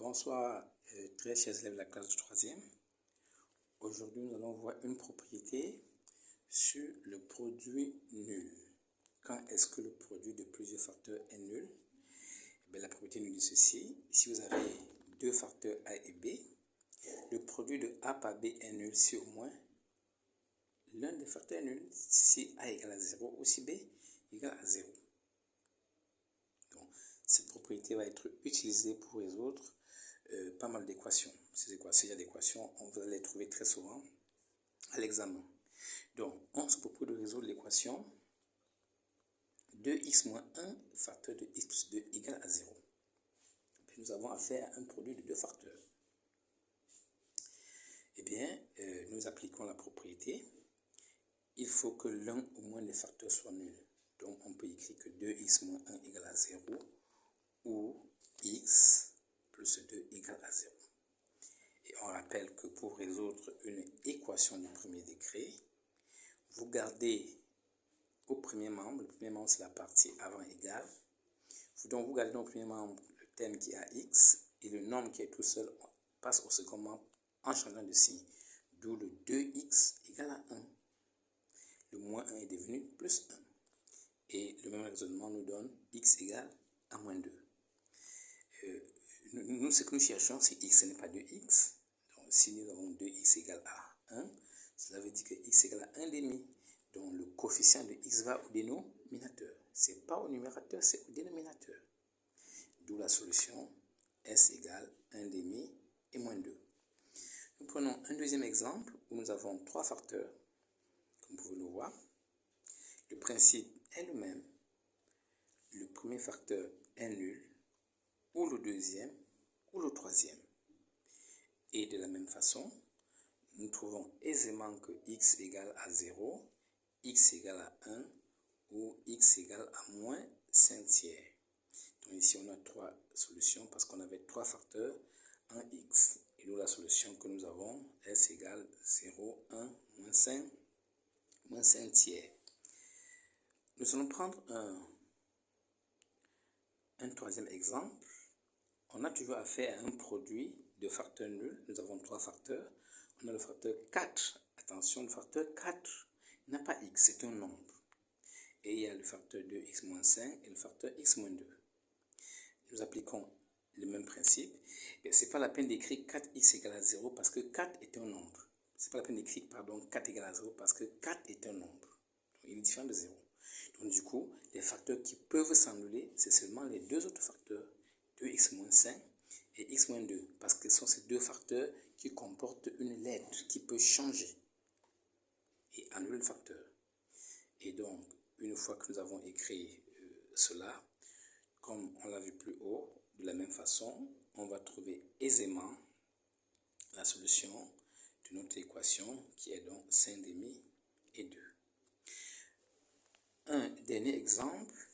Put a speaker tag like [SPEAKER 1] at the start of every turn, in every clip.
[SPEAKER 1] Bonsoir, très chers élèves de la classe de 3e. Aujourd'hui, nous allons voir une propriété sur le produit nul. Quand est-ce que le produit de plusieurs facteurs est nul? La propriété nous dit ceci. Si vous avez deux facteurs A et B, le produit de A par B est nul si au moins l'un des facteurs est nul, si A égale à 0 ou si B égale à 0. Donc, cette propriété va être utilisée pour résoudre pas mal d'équations. Ces équations, on va les trouver très souvent à l'examen. Donc, on se propose de résoudre l'équation 2x moins 1 facteur de x plus 2 égale à 0. Et nous avons affaire à un produit de deux facteurs. Eh bien, nous appliquons la propriété. Il faut que l'un ou moins des facteurs soit nul. Donc, on peut écrire que 2x moins 1 égale à 0 ou x plus 2 égale à 0. Et on rappelle que pour résoudre une équation du premier degré, vous gardez au premier membre, le premier membre c'est la partie avant égale, donc vous gardez au premier membre le terme qui est à x et le nombre qui est tout seul passe au second membre en changeant de signe, d'où le 2x égale à 1. Le moins 1 est devenu plus 1. Et le même raisonnement nous donne x égale à moins 2. Nous, ce que nous cherchons, c'est x, ce n'est pas 2x. Donc, si nous avons 2x égale à 1, cela veut dire que x égale à 1 demi. Donc, le coefficient de x va au dénominateur. Ce n'est pas au numérateur, c'est au dénominateur. D'où la solution s égale 1 demi et moins 2. Nous prenons un deuxième exemple où nous avons trois facteurs, comme vous pouvez le voir. Le principe est le même. Le premier facteur est nul, ou le deuxième, ou le troisième. Et de la même façon, nous trouvons aisément que x égale à 0, x égale à 1 ou x égale à moins 5 tiers. Donc ici, on a trois solutions parce qu'on avait trois facteurs en x. Et nous, la solution que nous avons, s égale 0, 1, moins 5 tiers. Nous allons prendre un troisième exemple. On a toujours affaire à un produit de facteurs nuls. Nous avons trois facteurs. On a le facteur 4. Attention, le facteur 4 n'a pas x, c'est un nombre. Et il y a le facteur 2x moins 5 et le facteur x moins 2. Nous appliquons le même principe. Ce n'est pas la peine d'écrire 4x égale à 0 parce que 4 est un nombre. Ce n'est pas la peine d'écrire, 4 égale à 0 parce que 4 est un nombre. Donc, il est différent de 0. Donc, du coup, les facteurs qui peuvent s'annuler, c'est seulement les deux autres facteurs, 2x moins 5 et x moins 2, parce que ce sont ces deux facteurs qui comportent une lettre qui peut changer et annuler le facteur. Et donc, une fois que nous avons écrit cela, comme on l'a vu plus haut, de la même façon, on va trouver aisément la solution de notre équation qui est donc 5 demi et 2. Un dernier exemple,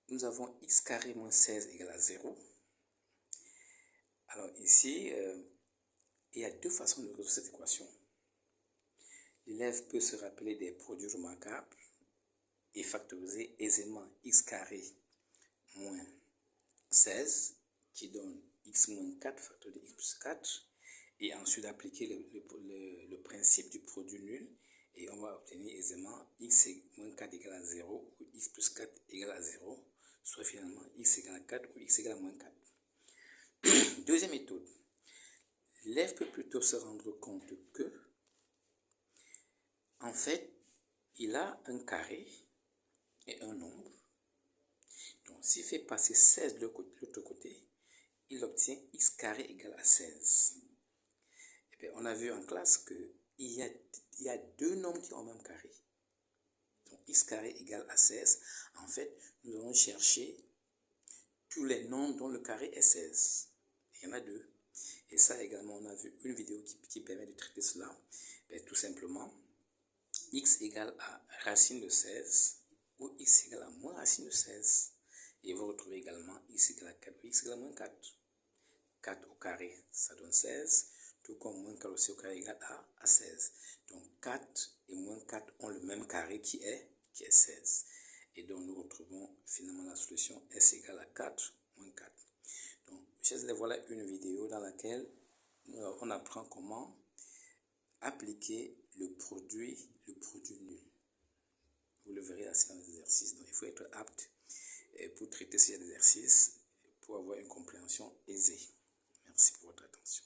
[SPEAKER 1] nous avons x carré moins 16 égale à 0. Alors ici, il y a deux façons de résoudre cette équation. L'élève peut se rappeler des produits remarquables et factoriser aisément x carré moins 16 qui donne x moins 4 facteur de x plus 4 et ensuite appliquer le principe du produit nul et on va obtenir aisément x moins 4 égale à 0 ou x plus 4 égale à 0, soit finalement x égale à 4 ou x égale à moins 4. Deuxième méthode, l'élève peut plutôt se rendre compte que en fait, il a un carré et un nombre. Donc, s'il fait passer 16 de l'autre côté, il obtient x carré égale à 16. Et bien, on a vu en classe qu'il y a deux nombres qui ont le même carré. Donc, x carré égale à 16. En fait, nous allons chercher tous les nombres dont le carré est 16. Il y en a deux. Et ça également, on a vu une vidéo qui permet de traiter cela. Bien, tout simplement, x égale à racine de 16 ou x égale à moins racine de 16. Et vous retrouvez également x égale à 4 ou x égale à moins 4. 4 au carré, ça donne 16, tout comme moins 4 aussi au carré égale à 16. Donc 4 et moins 4 ont le même carré qui est 16. Et donc nous retrouvons finalement la solution s égale à 4 moins 4. Donc Chers élèves, voilà une vidéo dans laquelle on apprend comment appliquer le produit nul. Vous le verrez assez dans les exercices. Donc, il faut être apte pour traiter ces exercices, pour avoir une compréhension aisée. Merci pour votre attention.